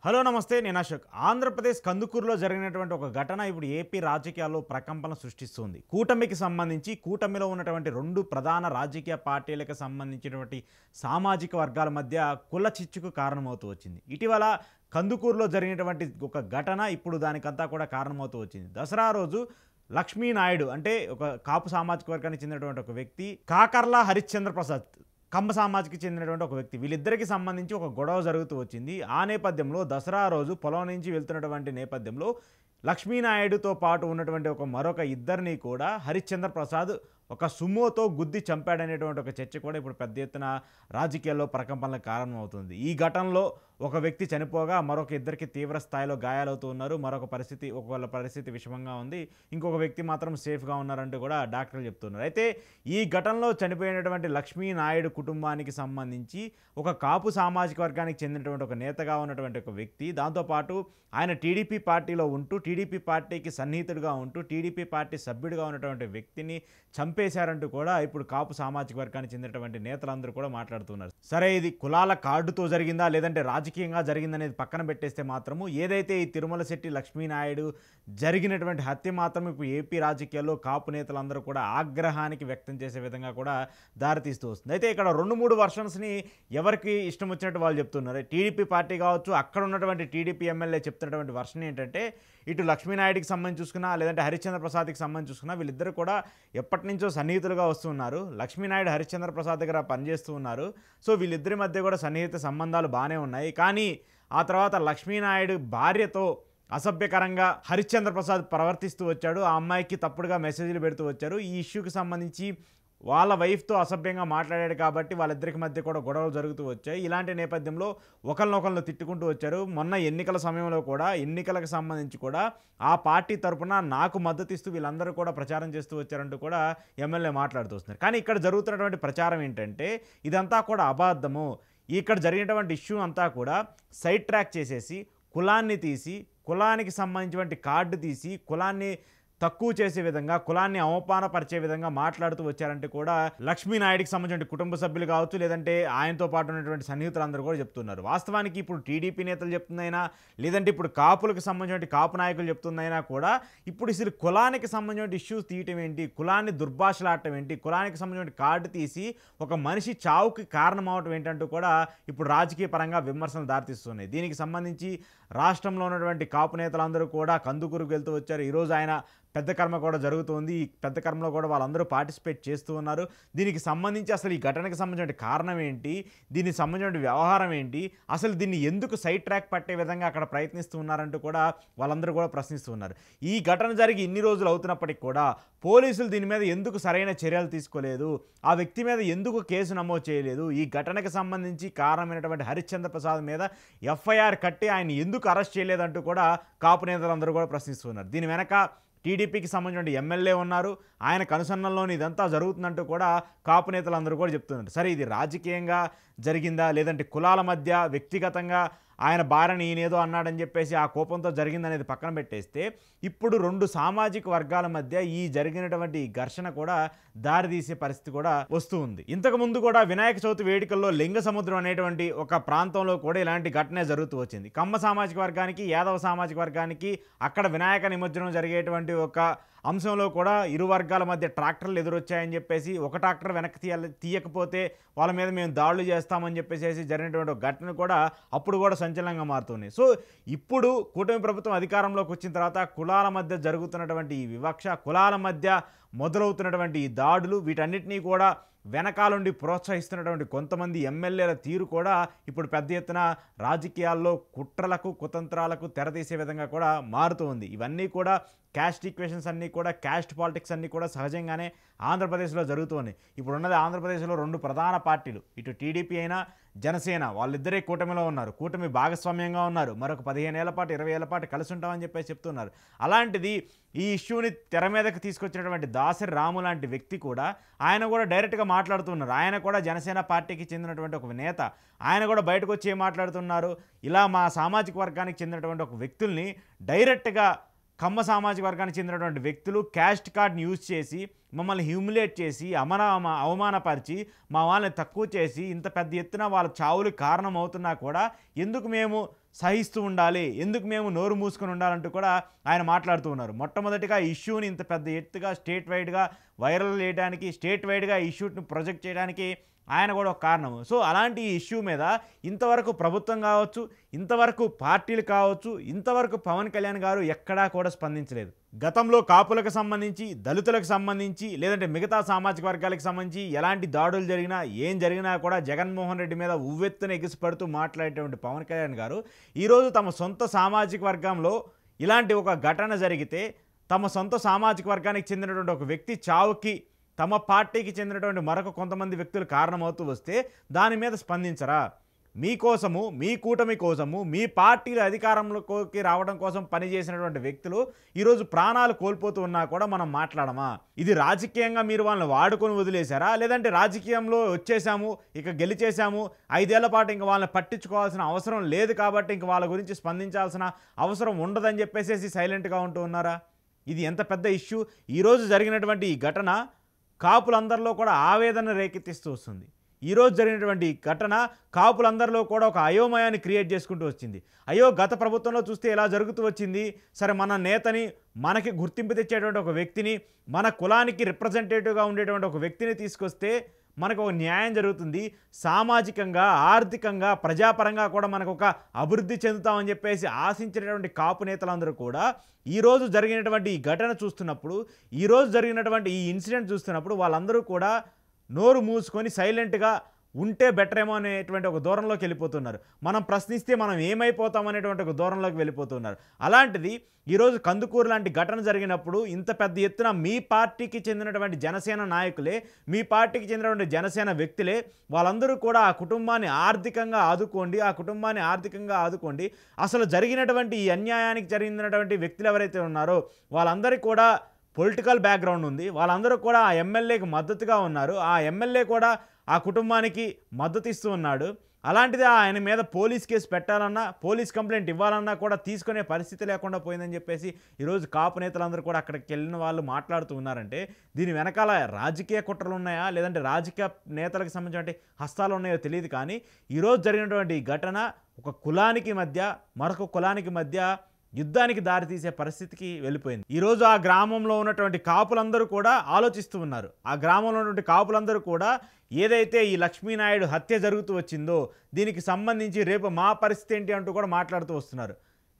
Hello నమస్తే నేను అశోక్. ఆంధ్రప్రదేశ్ కందుకూరులో జరిగినటువంటి ఒక ఘటన ఇప్పుడు ఏపీ రాజకీయాల్లో ప్రకంపన సృష్టిస్తుంది. కూటమికి సంబంధించి కూటమిలో ఉన్నటువంటి రెండు ప్రధాన రాజకీయ పార్టీలకు సంబంధించినటువంటి సామాజిక వర్గాల మధ్య కుల చిచ్చుకు కారణమవుతూ వచ్చింది. ఇటీవల కందుకూరులో జరిగినటువంటి ఒక ఘటన ఇప్పుడు దానికంతా కూడా కారణమవుతూ వచ్చింది. దసరా రోజు లక్ష్మీనాయుడు అంటే ఒక కాపు సామాజిక వర్గానికి చెందినటువంటి ఒక వ్యక్తి, కాకర్ల హరిశ్చంద్ర ప్రసాద్ కమ్మ సామాజికి చెందినటువంటి ఒక వ్యక్తి, వీళ్ళిద్దరికి సంబంధించి ఒక గొడవ జరుగుతూ వచ్చింది. ఆ నేపథ్యంలో దసరా రోజు పొలం నుంచి వెళ్తున్నటువంటి నేపథ్యంలో లక్ష్మీనాయుడుతో పాటు ఉన్నటువంటి మరొక ఇద్దరిని కూడా హరిశ్చంద్ర ప్రసాద్ ఒక సుమోతో గుద్ది చంపాడనేటువంటి ఒక చర్చ కూడా ఇప్పుడు పెద్ద ఎత్తున రాజకీయాల్లో ప్రకంపనలకు కారణమవుతుంది. ఈ ఘటనలో ఒక వ్యక్తి చనిపోగా మరొక ఇద్దరికి తీవ్ర స్థాయిలో గాయాలవుతూ ఉన్నారు. ఒకళ్ళ పరిస్థితి విషమంగా ఉంది, ఇంకొక వ్యక్తి మాత్రం సేఫ్గా ఉన్నారంటూ కూడా డాక్టర్లు చెప్తున్నారు. అయితే ఈ ఘటనలో చనిపోయినటువంటి లక్ష్మీనాయుడు కుటుంబానికి సంబంధించి ఒక కాపు సామాజిక వర్గానికి చెందినటువంటి ఒక నేతగా ఉన్నటువంటి ఒక వ్యక్తి, దాంతోపాటు ఆయన టీడీపీ పార్టీలో ఉంటూ టీడీపీ పార్టీకి సన్నిహితుడిగా ఉంటూ టీడీపీ పార్టీ సభ్యుడిగా ఉన్నటువంటి వ్యక్తిని చంపేశారంటూ కూడా ఇప్పుడు కాపు సామాజిక వర్గానికి చెందినటువంటి నేతలందరూ కూడా మాట్లాడుతున్నారు. సరే, ఇది కులాల కార్డుతో జరిగిందా లేదంటే రాజకీయంగా జరిగిందనేది పక్కన పెట్టేస్తే మాత్రము ఏదైతే ఈ తిరుమల శెట్టి లక్ష్మీనాయుడు జరిగినటువంటి హత్య మాత్రం ఇప్పుడు ఏపీ రాజకీయాల్లో కాపు నేతలందరూ కూడా ఆగ్రహానికి వ్యక్తం చేసే విధంగా కూడా దారితీస్తూ వస్తుంది. అయితే ఇక్కడ 2-3 వర్షన్స్ని ఎవరికి ఇష్టం వచ్చినట్టు వాళ్ళు చెప్తున్నారు. టీడీపీ పార్టీ కావచ్చు, అక్కడ ఉన్నటువంటి టీడీపీ ఎమ్మెల్యే చెప్తున్నటువంటి వర్షన్ ఏంటంటే, ఇటు లక్ష్మీనాయుడికి సంబంధించి చూసుకున్నా లేదంటే హరిశ్చంద్ర ప్రసాద్కి సంబంధించి చూసుకున్నా వీళ్ళిద్దరు కూడా ఎప్పటి నుంచో సన్నిహితులుగా వస్తున్నారు. లక్ష్మీనాయుడు హరిశ్చంద్ర ప్రసాద్ దగ్గర పనిచేస్తూ ఉన్నారు. సో వీళ్ళిద్దరి మధ్య కూడా సన్నిహిత సంబంధాలు బాగానే ఉన్నాయి. కానీ ఆ తర్వాత లక్ష్మీనాయుడు భార్యతో అసభ్యకరంగా హరిశ్చంద్ర ప్రసాద్ ప్రవర్తిస్తూ వచ్చాడు. ఆ అమ్మాయికి తప్పుడుగా మెసేజ్లు పెడుతూ వచ్చారు. ఈ ఇష్యూకి సంబంధించి వాళ్ళ వైఫ్తో అసభ్యంగా మాట్లాడాడు కాబట్టి వాళ్ళిద్దరికి మధ్య కూడా గొడవలు జరుగుతూ వచ్చాయి. ఇలాంటి నేపథ్యంలో ఒకరినొకరిని తిట్టుకుంటూ వచ్చారు. మొన్న ఎన్నికల సమయంలో కూడా ఎన్నికలకు సంబంధించి కూడా ఆ పార్టీ తరపున నాకు మద్దతు ఇస్తూ వీళ్ళందరూ కూడా ప్రచారం చేస్తూ వచ్చారంటూ కూడా ఎమ్మెల్యే మాట్లాడుతూ వస్తున్నారు. కానీ ఇక్కడ జరుగుతున్నటువంటి ప్రచారం ఏంటంటే ఇదంతా కూడా అబద్ధము. ఇక్కడ జరిగినటువంటి ఇష్యూ అంతా కూడా సైడ్ ట్రాక్ చేసేసి కులాన్ని తీసి, కులానికి సంబంధించినటువంటి కార్డు తీసి, కులాన్ని తక్కువ చేసే విధంగా, కులాన్ని అవమానపరిచే విధంగా మాట్లాడుతూ వచ్చారంటే కూడా లక్ష్మీనాయుడికి సంబంధించిన కుటుంబ సభ్యులు కావచ్చు, లేదంటే ఆయనతో పాటు ఉన్నటువంటి సన్నిహితులందరూ కూడా చెప్తున్నారు. వాస్తవానికి ఇప్పుడు టీడీపీ నేతలు చెప్తుందైనా లేదంటే ఇప్పుడు కాపులకు సంబంధించిన కాపు నాయకులు చెప్తుందైనా కూడా ఇప్పుడు అసలు కులానికి సంబంధించిన ఇష్యూస్ తీయటం ఏంటి, కులాన్ని దుర్భాషలాడటం ఏంటి, కులానికి సంబంధించిన కార్డు తీసి ఒక మనిషి చావుకి కారణం అవటం ఏంటంటూ కూడా ఇప్పుడు రాజకీయ పరంగా విమర్శలు దారితీస్తున్నాయి. దీనికి సంబంధించి రాష్ట్రంలో ఉన్నటువంటి కాపు నేతలందరూ కూడా కందుకూరుకు వెళ్తూ వచ్చారు. ఈరోజు ఆయన పెద్ద కర్మ కూడా జరుగుతుంది. ఈ పెద్ద కర్మలో కూడా వాళ్ళందరూ పార్టిసిపేట్ చేస్తూ ఉన్నారు. దీనికి సంబంధించి అసలు ఈ ఘటనకు సంబంధించిన కారణం ఏంటి, దీనికి సంబంధించిన వ్యవహారం ఏంటి, అసలు దీన్ని ఎందుకు సైడ్ ట్రాక్ పట్టే విధంగా అక్కడ ప్రయత్నిస్తూ ఉన్నారంటూ కూడా వాళ్ళందరూ కూడా ప్రశ్నిస్తూ ఉన్నారు. ఈ ఘటన జరిగి ఇన్ని రోజులు అవుతున్నప్పటికీ కూడా పోలీసులు దీని మీద ఎందుకు సరైన చర్యలు తీసుకోలేదు, ఆ వ్యక్తి మీద ఎందుకు కేసు నమోదు చేయలేదు, ఈ ఘటనకు సంబంధించి కారణమైనటువంటి హరిశ్చంద్ర ప్రసాద్ మీద ఎఫ్ఐఆర్ కట్టి ఆయన ఎందుకు అరెస్ట్ చేయలేదంటూ కూడా కాపు నేతలందరూ కూడా ప్రశ్నిస్తున్నారు. దీని వెనక టీడీపీకి సంబంధించిన ఎమ్మెల్యే ఉన్నారు. ఆయన కనుసన్నల్లోని ఇదంతా జరుగుతుందంటూ కూడా కాపు నేతలందరూ కూడా చెప్తున్నారు. సరే, ఇది రాజకీయంగా జరిగిందా లేదంటే కులాల మధ్య వ్యక్తిగతంగా ఆయన భార్యని ఈయనేదో అన్నాడని చెప్పేసి ఆ కోపంతో జరిగిందనేది పక్కన పెట్టేస్తే ఇప్పుడు రెండు సామాజిక వర్గాల మధ్య ఈ జరిగినటువంటి ఘర్షణ కూడా దారితీసే పరిస్థితి కూడా వస్తూ ఉంది. ఇంతకు ముందు కూడా వినాయక చవితి వేడుకల్లో లింగ సముద్రం అనేటువంటి ఒక ప్రాంతంలో కూడా ఇలాంటి ఘటనే జరుగుతూ వచ్చింది. కమ్మ సామాజిక వర్గానికి, యాదవ సామాజిక వర్గానికి అక్కడ వినాయక నిమజ్జనం జరిగేటువంటి ఒక అంశంలో కూడా ఇరు వర్గాల మధ్య ట్రాక్టర్లు ఎదురొచ్చాయని చెప్పేసి ఒక ట్రాక్టర్ వెనక్కి తీయకపోతే వాళ్ళ మీద మేము దాడులు చేస్తామని చెప్పేసి జరిగినటువంటి ఒక ఘటన కూడా అప్పుడు కూడా సంచలనంగా మారుతుంది. సో ఇప్పుడు కూటమి ప్రభుత్వం అధికారంలోకి వచ్చిన తర్వాత కులాల మధ్య జరుగుతున్నటువంటి ఈ వివక్ష, కులాల మధ్య మొదలవుతున్నటువంటి ఈ దాడులు, వీటన్నిటినీ కూడా వెనకాలండి ప్రోత్సహిస్తున్నటువంటి కొంతమంది ఎమ్మెల్యేల తీరు కూడా ఇప్పుడు పెద్ద ఎత్తున రాజకీయాల్లో కుట్రలకు, కుతంత్రాలకు తెరతీసే విధంగా కూడా మారుతూ ఉంది. ఇవన్నీ కూడా క్యాస్ట్ ఈక్వేషన్స్ అన్నీ కూడా, క్యాస్ట్ పాలిటిక్స్ అన్నీ కూడా సహజంగానే ఆంధ్రప్రదేశ్లో జరుగుతూ ఉన్నాయి. ఇప్పుడు ఉన్నది ఆంధ్రప్రదేశ్లో రెండు ప్రధాన పార్టీలు, ఇటు టీడీపీ అయినా జనసేన, వాళ్ళిద్దరే కూటమిలో ఉన్నారు, కూటమి భాగస్వామ్యంగా ఉన్నారు. మరొక 15 ఏళ్ల పాటు 20 ఏళ్ల పాటు కలిసి ఉంటామని చెప్పేసి చెప్తున్నారు. అలాంటిది ఈ ఇష్యూని తెర మీదకి తీసుకొచ్చినటువంటి దాసరి రాము లాంటి వ్యక్తి కూడా, ఆయన కూడా డైరెక్ట్గా మాట్లాడుతున్నారు. ఆయన కూడా జనసేన పార్టీకి చెందినటువంటి ఒక నేత, ఆయన కూడా బయటకు వచ్చి ఏం మాట్లాడుతున్నారు, ఇలా మా సామాజిక వర్గానికి చెందినటువంటి ఒక వ్యక్తుల్ని డైరెక్ట్గా కమ్మ సామాజిక వర్గానికి చెందినటువంటి వ్యక్తులు క్యాస్ట్ కార్డ్ని యూజ్ చేసి మమ్మల్ని హ్యూమిలేట్ చేసి అవమానపరిచి మా వాళ్ళని తక్కువ చేసి ఇంత పెద్ద ఎత్తున వాళ్ళ చావులకు కారణం అవుతున్నా కూడా ఎందుకు మేము సహిస్తూ ఉండాలి, ఎందుకు మేము నోరు మూసుకొని ఉండాలంటూ కూడా ఆయన మాట్లాడుతూ ఉన్నారు. మొట్టమొదటిగా ఇష్యూని ఇంత పెద్ద ఎత్తుగా స్టేట్ వైడ్గా వైరల్ చేయడానికి, స్టేట్ వైడ్గా ఇష్యూని ప్రొజెక్ట్ చేయడానికి ఆయన కూడా ఒక కారణము. సో అలాంటి ఇష్యూ మీద ఇంతవరకు ప్రభుత్వం కావచ్చు, ఇంతవరకు పార్టీలు కావచ్చు, ఇంతవరకు పవన్ కళ్యాణ్ గారు ఎక్కడా కూడా స్పందించలేదు. గతంలో కాపులకు సంబంధించి, దళితులకు సంబంధించి, లేదంటే మిగతా సామాజిక వర్గాలకు సంబంధించి ఎలాంటి దాడులు జరిగినా, ఏం జరిగినా కూడా జగన్మోహన్ రెడ్డి మీద ఉవ్వెత్తున ఎగిసిపడుతూ మాట్లాడేటువంటి పవన్ కళ్యాణ్ గారు ఈరోజు తమ సొంత సామాజిక వర్గంలో ఇలాంటి ఒక ఘటన జరిగితే, తమ సొంత సామాజిక వర్గానికి చెందినటువంటి ఒక వ్యక్తి చావుకి తమ పార్టీకి చెందినటువంటి మరొక కొంతమంది వ్యక్తులు కారణమవుతూ వస్తే దాని మీద స్పందించరా? మీకోసము, మీ కూటమి కోసము, మీ పార్టీల అధికారంలోకి రావడం కోసం పనిచేసినటువంటి వ్యక్తులు ఈరోజు ప్రాణాలు కోల్పోతూ ఉన్నా కూడా మనం మాట్లాడమా? ఇది రాజకీయంగా మీరు వాళ్ళని వాడుకొని వదిలేశారా? లేదంటే రాజకీయంలో వచ్చేసాము, ఇక గెలిచేసాము, 5 ఏళ్ల పాటు ఇంక వాళ్ళని పట్టించుకోవాల్సిన అవసరం లేదు కాబట్టి ఇంక వాళ్ళ గురించి స్పందించాల్సిన అవసరం ఉండదని చెప్పేసి సైలెంట్గా ఉంటూ ఉన్నారా? ఇది ఎంత పెద్ద ఇష్యూ. ఈరోజు జరిగినటువంటి ఈ ఘటన కాపులందరిలో కూడా ఆవేదన రేకెత్తిస్తూ వస్తుంది. ఈరోజు జరిగినటువంటి ఘటన కాపులందరిలో కూడా ఒక అయోమయాన్ని క్రియేట్ చేసుకుంటూ వచ్చింది. అయ్యో, గత ప్రభుత్వంలో చూస్తే ఇలా జరుగుతూ వచ్చింది, సరే మన నేతని, మనకి గుర్తింపు తెచ్చేటువంటి ఒక వ్యక్తిని, మన కులానికి రిప్రజెంటేటివ్గా ఉండేటువంటి ఒక వ్యక్తిని తీసుకొస్తే మనకు ఒక న్యాయం జరుగుతుంది, సామాజికంగా, ఆర్థికంగా, ప్రజాపరంగా కూడా మనకు ఒక అభివృద్ధి చెందుతామని చెప్పేసి ఆశించినటువంటి కాపు నేతలందరూ కూడా ఈరోజు జరిగినటువంటి ఈ ఘటన చూస్తున్నప్పుడు, ఈరోజు జరిగినటువంటి ఈ ఇన్సిడెంట్ చూస్తున్నప్పుడు వాళ్ళందరూ కూడా నోరు మూసుకొని సైలెంట్గా ఉంటే బెటర్ ఏమో అనేటువంటి ఒక దూరంలోకి వెళ్ళిపోతున్నారు. మనం ప్రశ్నిస్తే మనం ఏమైపోతాం అనేటువంటి ఒక దూరంలోకి వెళ్ళిపోతున్నారు. అలాంటిది ఈరోజు కందుకూరు లాంటి ఘటన జరిగినప్పుడు ఇంత పెద్ద ఎత్తున మీ పార్టీకి చెందినటువంటి జనసేన నాయకులే, మీ పార్టీకి చెందినటువంటి జనసేన వ్యక్తులే వాళ్ళందరూ కూడా ఆ కుటుంబాన్ని ఆర్థికంగా ఆదుకోండి. అసలు జరిగినటువంటి ఈ అన్యాయానికి జరిగినటువంటి వ్యక్తులు ఎవరైతే ఉన్నారో వాళ్ళందరికీ కూడా పొలిటికల్ బ్యాక్గ్రౌండ్ ఉంది. వాళ్ళందరూ కూడా ఆ ఎమ్మెల్యేకి మద్దతుగా ఉన్నారు. ఆ ఎమ్మెల్యే కూడా ఆ కుటుంబానికి మద్దతు ఇస్తూ ఉన్నాడు. అలాంటిది ఆయన మీద పోలీస్ కేసు పెట్టాలన్నా, పోలీస్ కంప్లైంట్ ఇవ్వాలన్నా కూడా తీసుకునే పరిస్థితి లేకుండా పోయిందని చెప్పేసి ఈరోజు కాపు నేతలందరూ కూడా అక్కడికి వెళ్ళిన వాళ్ళు మాట్లాడుతూ ఉన్నారంటే దీని వెనకాల రాజకీయ కుట్రలు ఉన్నాయా, లేదంటే రాజకీయ నేతలకు సంబంధించిన హస్తాలు ఉన్నాయో తెలియదు. కానీ ఈరోజు జరిగినటువంటి ఈ ఘటన ఒక కులానికి మధ్య, మరొక కులానికి మధ్య యుద్ధానికి దారితీసే పరిస్థితికి వెళ్ళిపోయింది. ఈరోజు ఆ గ్రామంలో ఉన్నటువంటి కాపులందరూ కూడా ఆలోచిస్తూ ఉన్నారు. ఆ గ్రామంలో ఉన్నటువంటి కాపులందరూ కూడా ఏదైతే ఈ లక్ష్మీనాయుడు హత్య జరుగుతూ వచ్చిందో దీనికి సంబంధించి రేపు మా పరిస్థితి ఏంటి అంటూ కూడా మాట్లాడుతూ వస్తున్నారు.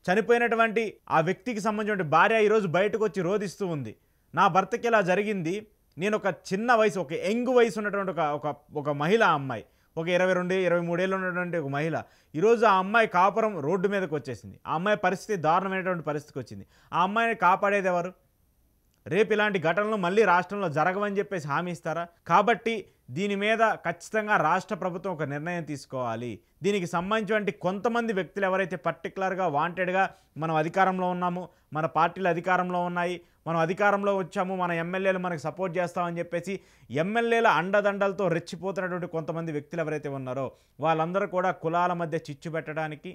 చనిపోయినటువంటి ఆ వ్యక్తికి సంబంధించిన భార్య ఈరోజు బయటకు వచ్చి రోధిస్తూ ఉంది. నా భర్తకి ఇలా జరిగింది, నేను ఒక చిన్న వయసు, ఒక యంగ్ వయసు ఉన్నటువంటి ఒక మహిళ, అమ్మాయి, ఒక 22, 23 ఏళ్ళు ఉన్నటువంటి ఒక మహిళ, ఈరోజు ఆ అమ్మాయి కాపురం రోడ్డు మీదకి వచ్చేసింది. ఆ అమ్మాయి పరిస్థితి దారుణమైనటువంటి పరిస్థితికి వచ్చింది. ఆ అమ్మాయిని కాపాడేది ఎవరు? రేపు ఇలాంటి ఘటనలు మళ్ళీ రాష్ట్రంలో జరగవని చెప్పేసి హామీ ఇస్తారా? కాబట్టి దీని మీద ఖచ్చితంగా రాష్ట్ర ప్రభుత్వం ఒక నిర్ణయం తీసుకోవాలి. దీనికి సంబంధించినటువంటి కొంతమంది వ్యక్తులు ఎవరైతే పర్టికులర్గా వాంటెడ్గా మనం అధికారంలో ఉన్నాము, మన పార్టీలు అధికారంలో ఉన్నాయి, మనం అధికారంలో వచ్చాము, మన ఎమ్మెల్యేలు మనకు సపోర్ట్ చేస్తామని చెప్పేసి ఎమ్మెల్యేల అండదండలతో రెచ్చిపోతున్నటువంటి కొంతమంది వ్యక్తులు ఎవరైతే ఉన్నారో వాళ్ళందరూ కూడా కులాల మధ్య చిచ్చు పెట్టడానికి,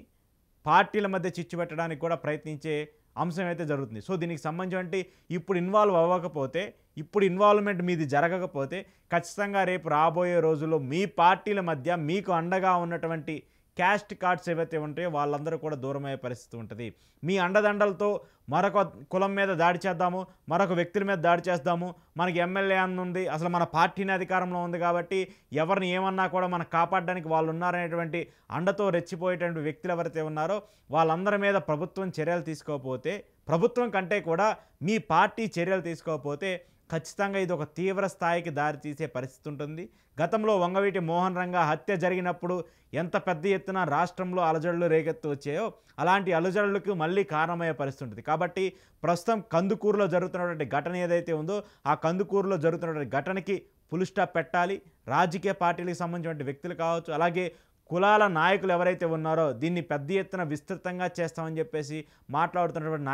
పార్టీల మధ్య చిచ్చు పెట్టడానికి కూడా ప్రయత్నించే అంశం అయితే జరుగుతుంది. సో దీనికి సంబంధించి ఇప్పుడు ఇన్వాల్వ్ అవ్వకపోతే, ఇప్పుడు ఇన్వాల్వ్మెంట్ మీది జరగకపోతే ఖచ్చితంగా రేపు రాబోయే రోజుల్లో మీ పార్టీల మధ్య మీకు అండగా ఉన్నటువంటి క్యాస్ట్ కార్డ్స్ ఏవైతే ఉంటాయో వాళ్ళందరూ కూడా దూరమయ్యే పరిస్థితి ఉంటుంది. మీ అండదండలతో మరొక కులం మీద దాడి చేద్దాము, మరొక వ్యక్తుల మీద దాడి చేద్దాము, మనకి ఎమ్మెల్యే ఉంది, అసలు మన పార్టీని అధికారంలో ఉంది కాబట్టి ఎవరిని ఏమన్నా కూడా మనకు కాపాడడానికి వాళ్ళు ఉన్నారనేటువంటి అండతో రెచ్చిపోయేటువంటి వ్యక్తులు ఎవరైతే ఉన్నారో వాళ్ళందరి మీద ప్రభుత్వం చర్యలు తీసుకోకపోతే, ప్రభుత్వం కంటే కూడా మీ పార్టీ చర్యలు తీసుకోకపోతే ఖచ్చితంగా ఇది ఒక తీవ్ర స్థాయికి దారితీసే పరిస్థితి ఉంటుంది. గతంలో వంగవీటి మోహన్ రంగా హత్య జరిగినప్పుడు ఎంత పెద్ద ఎత్తున రాష్ట్రంలో అలజడులు రేకెత్తు వచ్చాయో అలాంటి అలజడులకు మళ్ళీ కారణమయ్యే పరిస్థితి ఉంటుంది. కాబట్టి ప్రస్తుతం కందుకూరులో జరుగుతున్నటువంటి ఘటన ఏదైతే ఉందో ఆ కందుకూరులో జరుగుతున్నటువంటి ఘటనకి ఫుల్ స్టాప్ పెట్టాలి. రాజకీయ పార్టీలకు సంబంధించిన వ్యక్తులు కావచ్చు, అలాగే కులాల నాయకులు ఎవరైతే ఉన్నారో దీన్ని పెద్ద ఎత్తున విస్తృతంగా చేస్తామని చెప్పేసి మాట్లాడుతున్నటువంటి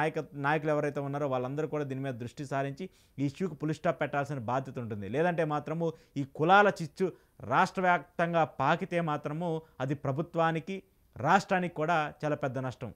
నాయకులు ఎవరైతే ఉన్నారో వాళ్ళందరూ కూడా దీని మీద దృష్టి సారించి ఈ ఇష్యూకి ఫుల్ స్టాప్ పెట్టాల్సిన బాధ్యత ఉంటుంది. లేదంటే మాత్రము ఈ కులాల చిచ్చు రాష్ట్ర వ్యాప్తంగా పాకితే మాత్రము అది ప్రభుత్వానికి, రాష్ట్రానికి కూడా చాలా పెద్ద నష్టం.